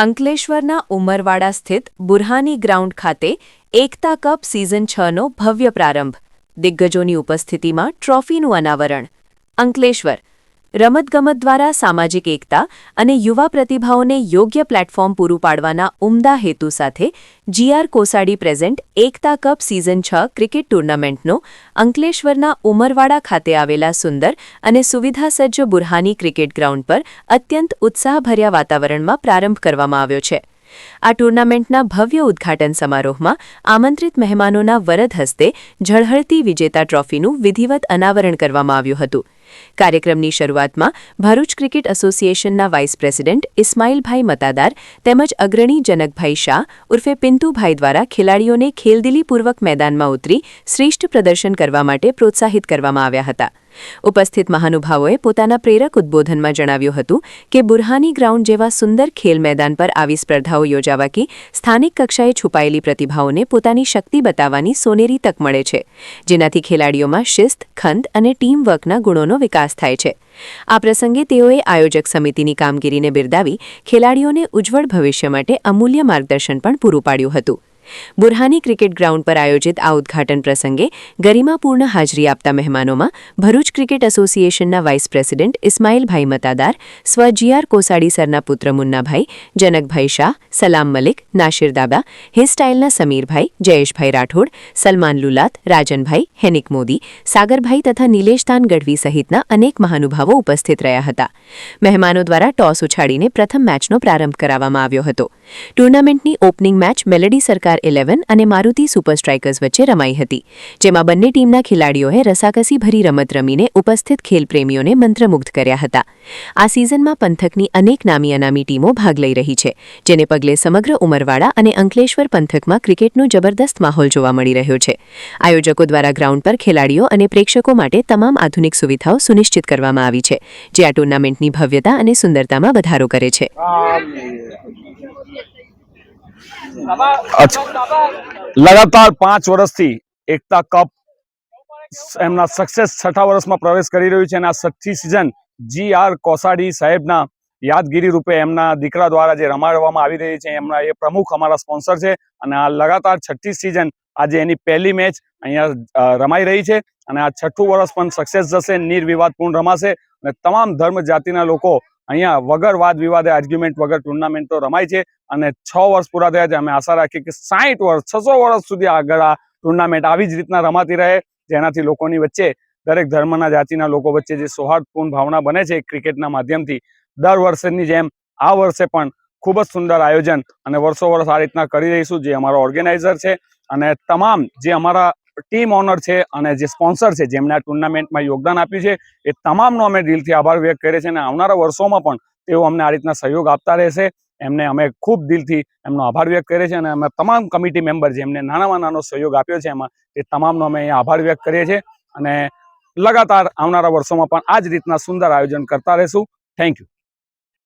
અંકલેશ્વરના ઉમરવાડા સ્થિત બુરહાની ગ્રાઉન્ડ ખાતે એકતા કપ સિઝન 6નો ભવ્ય પ્રારંભ. દિગ્ગજોની ઉપસ્થિતિમાં ટ્રોફીનું અનાવરણ. અંકલેશ્વર રમતગમત દ્વારા સામાજિક એકતા અને યુવા પ્રતિભાઓને યોગ્ય પ્લેટફોર્મ પૂરું પાડવાના ઉમદા હેતુ સાથે જીઆર કોસાડી પ્રેઝન્ટ એકતા કપ સિઝન 6 ક્રિકેટ ટૂર્નામેન્ટનો અંકલેશ્વરના ઉમરવાડા ખાતે આવેલા સુંદર અને સુવિધાસજ્જ બુરહાની ક્રિકેટ ગ્રાઉન્ડ પર અત્યંત ઉત્સાહભર્યા વાતાવરણમાં પ્રારંભ કરવામાં આવ્યો છે. આ ટૂર્નામેન્ટના ભવ્ય ઉદ્ઘાટન સમારોહમાં આમંત્રિત મહેમાનોના વરદ હસ્તે ઝળહળતી વિજેતા ટ્રોફીનું વિધિવત અનાવરણ કરવામાં આવ્યું હતું. કાર્યક્રમની શરૂઆતમાં ભરૂચ ક્રિકેટ એસોસિએશનના વાઇસ પ્રેસિડેન્ટ ઇસ્માઇલભાઈ મતાદાર તેમજ અગ્રણી જનકભાઈ શાહ ઉર્ફે પિન્તુભાઈ દ્વારા ખેલાડીઓને ખેલદિલીપૂર્વક મેદાનમાં ઉતરી શ્રેષ્ઠ પ્રદર્શન કરવા માટે પ્રોત્સાહિત કરવામાં આવ્યા હતા. ઉપસ્થિત મહાનુભાવોએ પોતાના પ્રેરક ઉદ્બોધનમાં જણાવ્યું હતું કે બુરહાની ગ્રાઉન્ડ જેવા સુંદર ખેલ મેદાન પર આવી સ્પર્ધાઓ યોજાવાથી સ્થાનિક કક્ષાએ છુપાયેલી પ્રતિભાઓને પોતાની શક્તિ બતાવવાની સોનેરી તક મળે છે, જેનાથી ખેલાડીઓમાં શિસ્ત, ખંત અને ટીમવર્કના ગુણોનો વિકાસ થાય છે. આ પ્રસંગે તેઓએ આયોજક સમિતિની કામગીરીને બિરદાવી ખેલાડીઓને ઉજ્જવળ ભવિષ્ય માટે અમૂલ્ય માર્ગદર્શન પણ પૂરું પાડ્યું હતું. બુરહાની ક્રિકેટ ગ્રાઉન્ડ પર આયોજિત આ ઉદ્ઘાટન પ્રસંગે ગરિમાપૂર્ણ હાજરી આપતા મહેમાનોમાં ભરૂચ ક્રિકેટ એસોસિએશનના વાઇસ પ્રેસિડેન્ટ ઇસ્માઇલભાઈ મતાદાર, સ્વ જીઆર કોસાડી સરના પુત્ર મુન્નાભાઈ, જનકભાઈ શાહ, સલામ મલિક, નાશિર દાબા, હેરસ્ટાઇલના સમીરભાઈ, જયેશભાઈ રાઠોડ, સલમાન લુલાત, રાજનભાઈ, હેનિક મોદી, સાગરભાઈ તથા નિલેશદાન ગઢવી સહિતના અનેક મહાનુભાવો ઉપસ્થિત રહ્યા હતા. મહેમાનો દ્વારા ટોસ ઉછાળીને પ્રથમ મેચનો પ્રારંભ કરાવવામાં આવ્યો હતો. ટૂર્નામેન્ટની ઓપનિંગ મેચ મેલેડી સરકાર 11 અને મારુતિ સુપર સ્ટ્રાઇકર્સ વચ્ચે રમાઈ હતી, જેમાં બંને ટીમના ખેલાડીઓએ રસાકસી ભરી રમત રમીને ઉપસ્થિત ખેલપ્રેમીઓને મંત્રમુગ્ધ કર્યા હતા. આ સિઝનમાં પંથકની અનેક નામી અનામી ટીમો ભાગ લઈ રહી છે, જેને પગલે સમગ્ર ઉમરવાડા અને અંકલેશ્વર પંથકમાં ક્રિકેટનો જબરદસ્ત માહોલ જોવા મળી રહ્યો છે. આયોજકો દ્વારા ગ્રાઉન્ડ પર ખેલાડીઓ અને પ્રેક્ષકો માટે તમામ આધુનિક સુવિધાઓ સુનિશ્ચિત કરવામાં આવી છે, જે આ ટૂર્નામેન્ટની ભવ્યતા અને સુંદરતામાં વધારો કરે છે. लगातार 5 વર્ષથી એકતા કપ એમના સક્સેસ 6થા વર્ષમાં પ્રવેશ કરી રહ્યું છે અને આ 6ઠી સિઝન જીઆર કોસાડી સાહેબના યાદગીરી રૂપે એમના દીકરા દ્વારા જે રમાડવામાં આવી રહી છે, એમના એ પ્રમુખ અમારા સ્પોન્સર છે અને આ લગાતાર 6ઠી સિઝન આજે એની પહેલી મેચ અહીંયા રમાઈ રહી છે અને આ 6થું વર્ષ પણ સક્સેસ જશે, નિર્વિવાદપૂર્ણ રમાશે અને તમામ ધર્મ જાતિના લોકો અહીંયા વગર વાદ વિવાદે આર્ગ્યુમેન્ટ વગર ટુર્નામેન્ટ તો રમાય છે અને 6 વર્ષ પૂરા થયા છે. અમે આશા રાખીએ કે 60 વર્ષ 600 વર્ષ સુધી આગળ આ ટુર્નામેન્ટ આવી જ રીતના રમાતી રહે, જેનાથી લોકોની વચ્ચે દરેક ધર્મના જાતિના લોકો વચ્ચે જે સૌહાર્દપૂર્ણ ભાવના બને છે ક્રિકેટના માધ્યમથી, દર વર્ષની જેમ આ વર્ષે પણ ખૂબ જ સુંદર આયોજન અને વર્ષો વર્ષ આ રીતના કરી રહીશું. જે અમારો ઓર્ગેનાઇઝર છે અને તમામ જે અમારા ટીમ ઓનર છે અને જે સ્પોન્સર છે જેમણે આ ટુર્નામેન્ટમાં યોગદાન આપ્યું છે, એ તમામનો અમે દિલથી આભાર વ્યક્ત કરીએ છીએ અને આવનારા વર્ષોમાં પણ તેઓ અમને આ રીતના સહયોગ આપતા રહેશે. એમને અમે ખૂબ દિલથી એમનો આભાર વ્યક્ત કરીએ છીએ અને અમે તમામ કમિટી મેમ્બર જેમને નાનામાં નાનો સહયોગ આપ્યો છે એમાં એ તમામનો અમે અહીંયા આભાર વ્યક્ત કરીએ છીએ અને લગાતાર આવનારા વર્ષોમાં પણ આ જ રીતના સુંદર આયોજન કરતા રહેશું. Thank you.